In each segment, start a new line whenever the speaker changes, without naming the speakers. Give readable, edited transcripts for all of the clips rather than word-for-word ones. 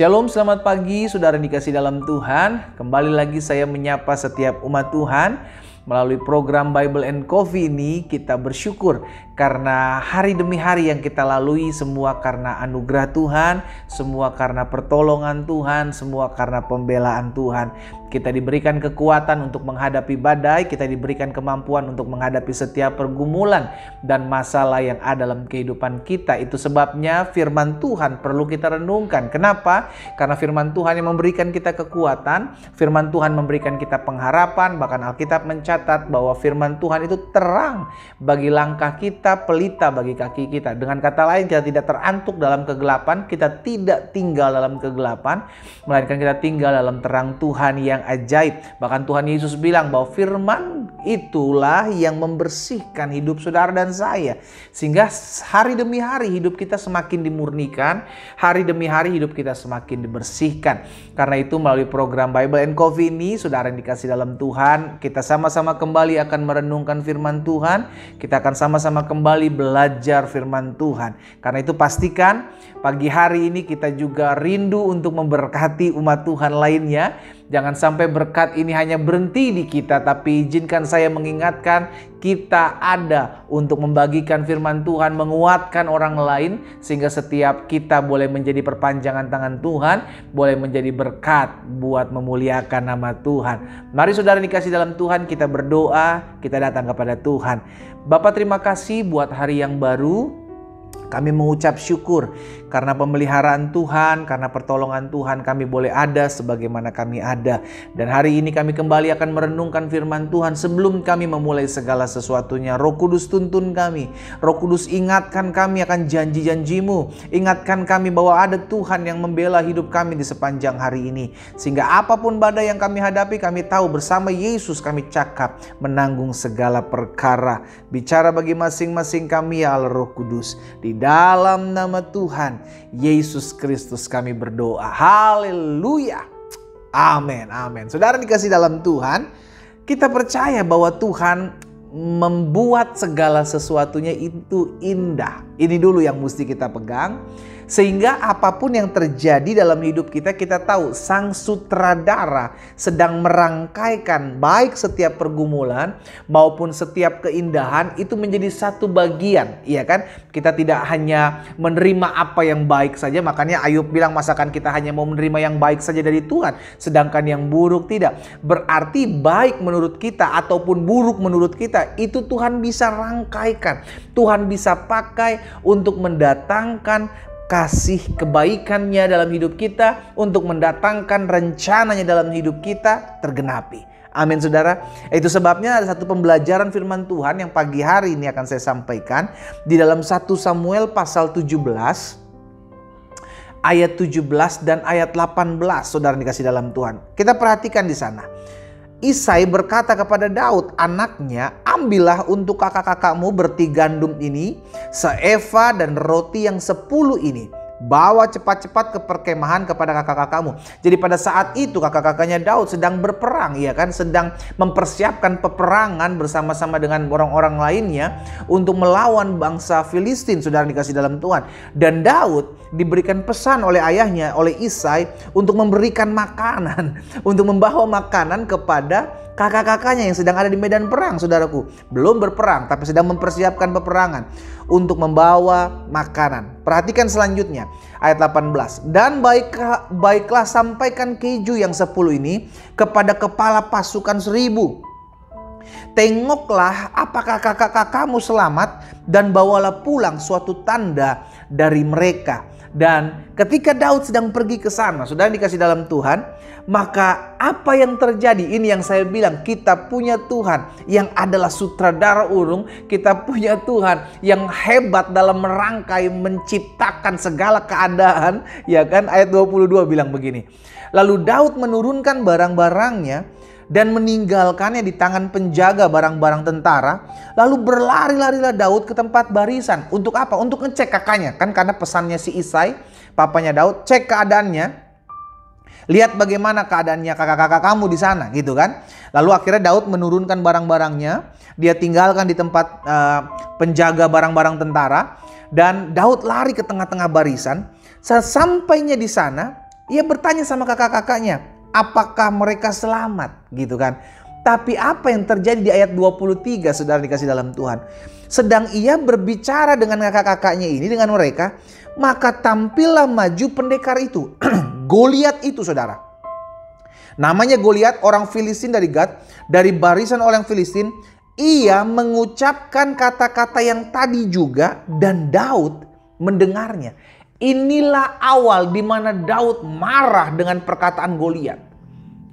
Shalom, selamat pagi saudara yang dikasih dalam Tuhan. Kembali lagi saya menyapa setiap umat Tuhan. Melalui program Bible and Coffee ini kita bersyukur karena hari demi hari yang kita lalui semua karena anugerah Tuhan, semua karena pertolongan Tuhan, semua karena pembelaan Tuhan. Kita diberikan kekuatan untuk menghadapi badai, kita diberikan kemampuan untuk menghadapi setiap pergumulan dan masalah yang ada dalam kehidupan kita. Itu sebabnya firman Tuhan perlu kita renungkan. Kenapa? Karena firman Tuhan yang memberikan kita kekuatan, firman Tuhan memberikan kita pengharapan, bahkan Alkitab mencatat bahwa firman Tuhan itu terang bagi langkah kita, pelita bagi kaki kita. Dengan kata lain, kita tidak terantuk dalam kegelapan, kita tidak tinggal dalam kegelapan, melainkan kita tinggal dalam terang Tuhan yang ajaib. Bahkan Tuhan Yesus bilang bahwa firman itulah yang membersihkan hidup saudara dan saya. Sehingga hari demi hari hidup kita semakin dimurnikan, hari demi hari hidup kita semakin dibersihkan. Karena itu melalui program Bible and Coffee ini, saudara yang dikasih dalam Tuhan, kita sama-sama kembali akan merenungkan firman Tuhan. Kita akan sama-sama kembali belajar firman Tuhan. Karena itu pastikan pagi hari ini kita juga rindu untuk memberkati umat Tuhan lainnya. Jangan sampai berkat ini hanya berhenti di kita, tapi izinkan saya mengingatkan kita ada untuk membagikan firman Tuhan, menguatkan orang lain, sehingga setiap kita boleh menjadi perpanjangan tangan Tuhan, boleh menjadi berkat buat memuliakan nama Tuhan. Mari saudara dikasih dalam Tuhan, kita berdoa, kita datang kepada Tuhan. Bapa, terima kasih buat hari yang baru. Kami mengucap syukur karena pemeliharaan Tuhan, karena pertolongan Tuhan kami boleh ada sebagaimana kami ada. Dan hari ini kami kembali akan merenungkan firman Tuhan. Sebelum kami memulai segala sesuatunya, Roh Kudus tuntun kami. Roh Kudus ingatkan kami akan janji-janji-Mu. Ingatkan kami bahwa ada Tuhan yang membela hidup kami di sepanjang hari ini. Sehingga apapun badai yang kami hadapi, kami tahu bersama Yesus kami cakap menanggung segala perkara. Bicara bagi masing-masing kami ya Allah Roh Kudus. Di dalam nama Tuhan Yesus Kristus kami berdoa. Haleluya. Amin. Amin. Saudara dikasih dalam Tuhan, kita percaya bahwa Tuhan membuat segala sesuatunya itu indah. Ini dulu yang mesti kita pegang. Sehingga apapun yang terjadi dalam hidup kita, kita tahu sang sutradara sedang merangkaikan baik setiap pergumulan maupun setiap keindahan itu menjadi satu bagian. Iya kan? Kita tidak hanya menerima apa yang baik saja. Makanya Ayub bilang, masakan kita hanya mau menerima yang baik saja dari Tuhan, sedangkan yang buruk tidak. Berarti baik menurut kita ataupun buruk menurut kita, itu Tuhan bisa rangkaikan. Tuhan bisa pakai untuk mendatangkan kasih kebaikannya dalam hidup kita, untuk mendatangkan rencananya dalam hidup kita tergenapi. Amin saudara. Itu sebabnya ada satu pembelajaran firman Tuhan yang pagi hari ini akan saya sampaikan di dalam 1 Samuel pasal 17 ayat 17 dan ayat 18. Saudara dikasih dalam Tuhan, kita perhatikan di sana. Isai berkata kepada Daud anaknya, ambillah untuk kakak-kakakmu berti gandum ini, seeva dan roti yang 10 ini. Bawa cepat-cepat ke perkemahan kepada kakak-kakakmu. Jadi pada saat itu kakak-kakaknya Daud sedang berperang, ya kan, sedang mempersiapkan peperangan bersama-sama dengan orang-orang lainnya untuk melawan bangsa Filistin, saudara dikasih dalam Tuhan. Dan Daud diberikan pesan oleh ayahnya, oleh Isai, untuk memberikan makanan, untuk membawa makanan kepada kakak-kakaknya yang sedang ada di medan perang, saudaraku. Belum berperang, tapi sedang mempersiapkan peperangan, untuk membawa makanan. Perhatikan selanjutnya, ayat 18. Dan baiklah sampaikan keju yang 10 ini kepada kepala pasukan 1000. Tengoklah apakah kakak-kakakmu selamat, dan bawalah pulang suatu tanda dari mereka. Dan ketika Daud sedang pergi ke sana, saudara dikasih dalam Tuhan, maka apa yang terjadi? Ini yang saya bilang, kita punya Tuhan yang adalah sutradara urung. Kita punya Tuhan yang hebat dalam merangkai, menciptakan segala keadaan. Ya kan, ayat 22 bilang begini. Lalu Daud menurunkan barang-barangnya dan meninggalkannya di tangan penjaga barang-barang tentara. Lalu berlari-larilah Daud ke tempat barisan. Untuk apa? Untuk ngecek kakaknya. Kan karena pesannya si Isai, papanya Daud, cek keadaannya. Lihat bagaimana keadaannya kakak-kakak kamu di sana, gitu kan. Lalu akhirnya Daud menurunkan barang-barangnya. Dia tinggalkan di tempat penjaga barang-barang tentara. Dan Daud lari ke tengah-tengah barisan. Sesampainya di sana, Ia bertanya sama kakak-kakaknya, apakah mereka selamat? Gitu kan. Tapi apa yang terjadi di ayat 23, saudara dikasih dalam Tuhan? Sedang ia berbicara dengan kakak-kakaknya ini, dengan mereka, maka tampillah maju pendekar itu. Goliat itu, saudara. Namanya Goliat, orang Filistin dari Gad, dari barisan orang Filistin. Ia mengucapkan kata-kata yang tadi juga, dan Daud mendengarnya. Inilah awal di mana Daud marah dengan perkataan Goliat.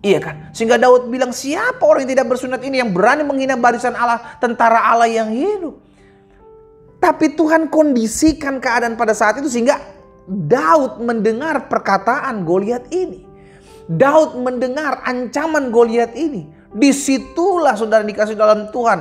Iya kan? Sehingga Daud bilang, siapa orang yang tidak bersunat ini yang berani menghina barisan Allah, tentara Allah yang hidup? Tapi Tuhan kondisikan keadaan pada saat itu sehingga Daud mendengar perkataan Goliat ini. Daud mendengar ancaman Goliat ini. Disitulah saudara dikasih dalam Tuhan,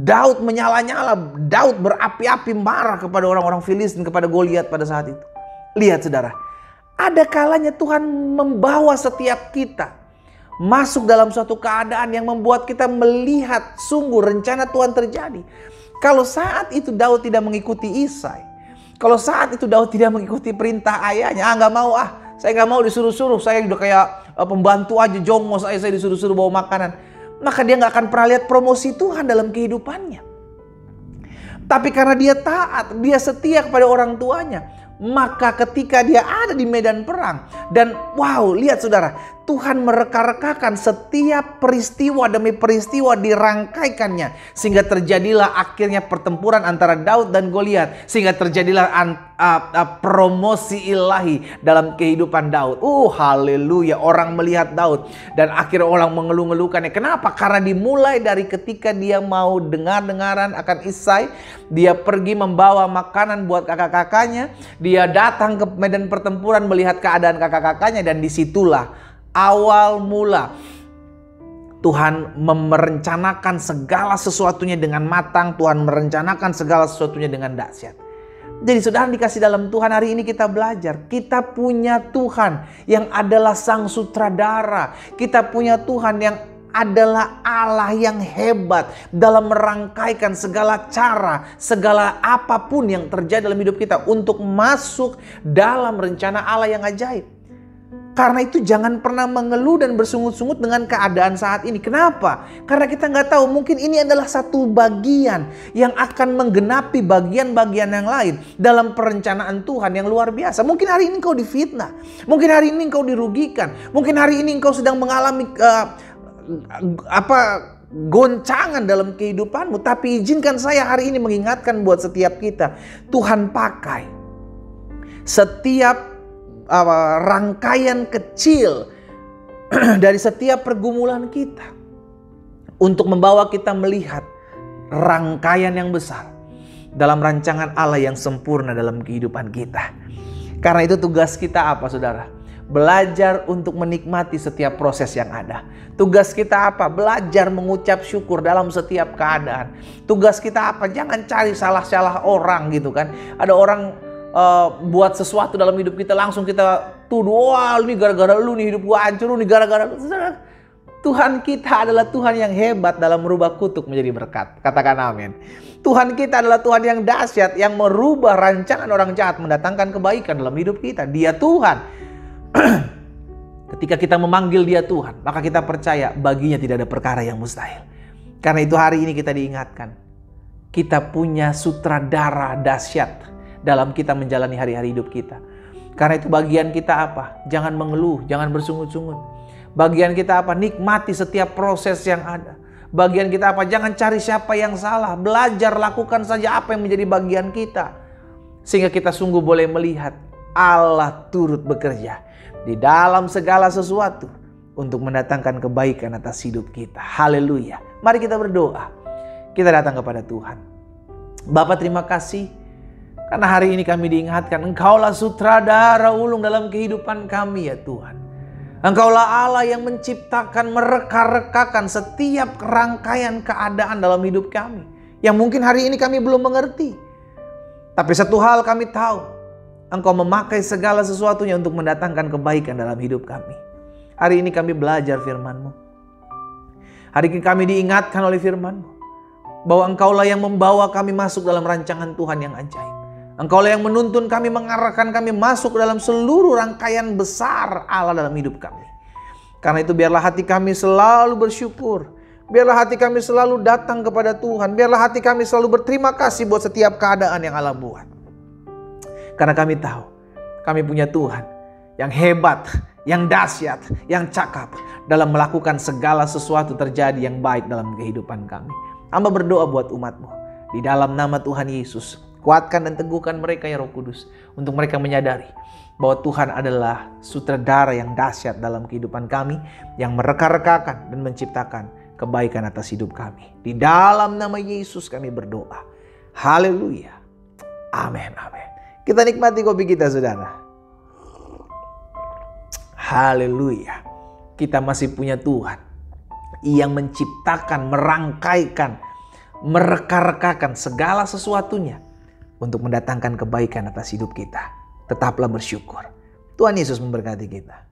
Daud menyala-nyala, Daud berapi-api marah kepada orang-orang Filistin, kepada Goliat pada saat itu. Lihat saudara, ada kalanya Tuhan membawa setiap kita masuk dalam suatu keadaan yang membuat kita melihat sungguh rencana Tuhan terjadi. Kalau saat itu Daud tidak mengikuti Isai, kalau saat itu Daud tidak mengikuti perintah ayahnya, saya nggak mau disuruh-suruh, saya udah kayak pembantu aja, jongos saya disuruh-suruh bawa makanan. Maka dia nggak akan pernah lihat promosi Tuhan dalam kehidupannya. Tapi karena dia taat, dia setia kepada orang tuanya, maka ketika dia ada di medan perang, dan wow, lihat saudara, Tuhan mereka-rekakan setiap peristiwa demi peristiwa, dirangkaikannya, sehingga terjadilah akhirnya pertempuran antara Daud dan Goliat, sehingga terjadilah promosi ilahi dalam kehidupan Daud. Haleluya, orang melihat Daud dan akhirnya orang mengeluh-ngeluhkannya. Kenapa? Karena dimulai dari ketika dia mau dengar-dengaran akan Isai, dia pergi membawa makanan buat kakak-kakaknya, dia datang ke medan pertempuran melihat keadaan kakak-kakaknya, dan disitulah awal mula Tuhan merencanakan segala sesuatunya dengan matang. Tuhan merencanakan segala sesuatunya dengan dahsyat. Jadi saudara dikasih dalam Tuhan, hari ini kita belajar. Kita punya Tuhan yang adalah sang sutradara. Kita punya Tuhan yang adalah Allah yang hebat dalam merangkaikan segala cara, segala apapun yang terjadi dalam hidup kita untuk masuk dalam rencana Allah yang ajaib. Karena itu jangan pernah mengeluh dan bersungut-sungut dengan keadaan saat ini. Kenapa? Karena kita nggak tahu, mungkin ini adalah satu bagian yang akan menggenapi bagian-bagian yang lain dalam perencanaan Tuhan yang luar biasa. Mungkin hari ini engkau difitnah, mungkin hari ini engkau dirugikan, mungkin hari ini engkau sedang mengalami goncangan dalam kehidupanmu. Tapi izinkan saya hari ini mengingatkan buat setiap kita, Tuhan pakai setiap rangkaian kecil dari setiap pergumulan kita untuk membawa kita melihat rangkaian yang besar dalam rancangan Allah yang sempurna dalam kehidupan kita. Karena itu tugas kita apa, saudara? Belajar untuk menikmati setiap proses yang ada. Tugas kita apa? Belajar mengucap syukur dalam setiap keadaan. Tugas kita apa? Jangan cari salah-salah orang gitu kan. Ada orang buat sesuatu dalam hidup kita, langsung kita tuduh, wah ini gara-gara lu nih hidup gua hancur, lu nih gara-gara lu. Tuhan kita adalah Tuhan yang hebat dalam merubah kutuk menjadi berkat. Katakan amin. Tuhan kita adalah Tuhan yang dahsyat, yang merubah rancangan orang jahat mendatangkan kebaikan dalam hidup kita. Dia Tuhan. Ketika kita memanggil Dia Tuhan, maka kita percaya baginya tidak ada perkara yang mustahil. Karena itu hari ini kita diingatkan, kita punya sutradara dahsyat dalam kita menjalani hari-hari hidup kita. Karena itu bagian kita apa? Jangan mengeluh, jangan bersungut-sungut. Bagian kita apa? Nikmati setiap proses yang ada. Bagian kita apa? Jangan cari siapa yang salah. Belajar, lakukan saja apa yang menjadi bagian kita. Sehingga kita sungguh boleh melihat Allah turut bekerja di dalam segala sesuatu untuk mendatangkan kebaikan atas hidup kita. Haleluya. Mari kita berdoa. Kita datang kepada Tuhan. Bapa, terima kasih karena hari ini kami diingatkan, Engkaulah sutradara ulung dalam kehidupan kami ya Tuhan. Engkaulah Allah yang menciptakan, mereka-rekakan setiap rangkaian keadaan dalam hidup kami, yang mungkin hari ini kami belum mengerti. Tapi satu hal kami tahu, Engkau memakai segala sesuatunya untuk mendatangkan kebaikan dalam hidup kami. Hari ini kami belajar firman-Mu. Hari ini kami diingatkan oleh firman-Mu bahwa Engkaulah yang membawa kami masuk dalam rancangan Tuhan yang ajaib. Engkaulah yang menuntun kami, mengarahkan kami masuk dalam seluruh rangkaian besar Allah dalam hidup kami. Karena itu biarlah hati kami selalu bersyukur. Biarlah hati kami selalu datang kepada Tuhan. Biarlah hati kami selalu berterima kasih buat setiap keadaan yang Allah buat. Karena kami tahu kami punya Tuhan yang hebat, yang dahsyat, yang cakap dalam melakukan segala sesuatu terjadi yang baik dalam kehidupan kami. Hamba berdoa buat umat-Mu. Di dalam nama Tuhan Yesus, kuatkan dan teguhkan mereka ya Roh Kudus. Untuk mereka menyadari bahwa Tuhan adalah sutradara yang dahsyat dalam kehidupan kami, yang mereka-rekakan dan menciptakan kebaikan atas hidup kami. Di dalam nama Yesus kami berdoa. Haleluya. Amin, amin. Kita nikmati kopi kita, saudara. Haleluya. Kita masih punya Tuhan yang menciptakan, merangkaikan, mereka-rekakan segala sesuatunya untuk mendatangkan kebaikan atas hidup kita. Tetaplah bersyukur. Tuhan Yesus memberkati kita.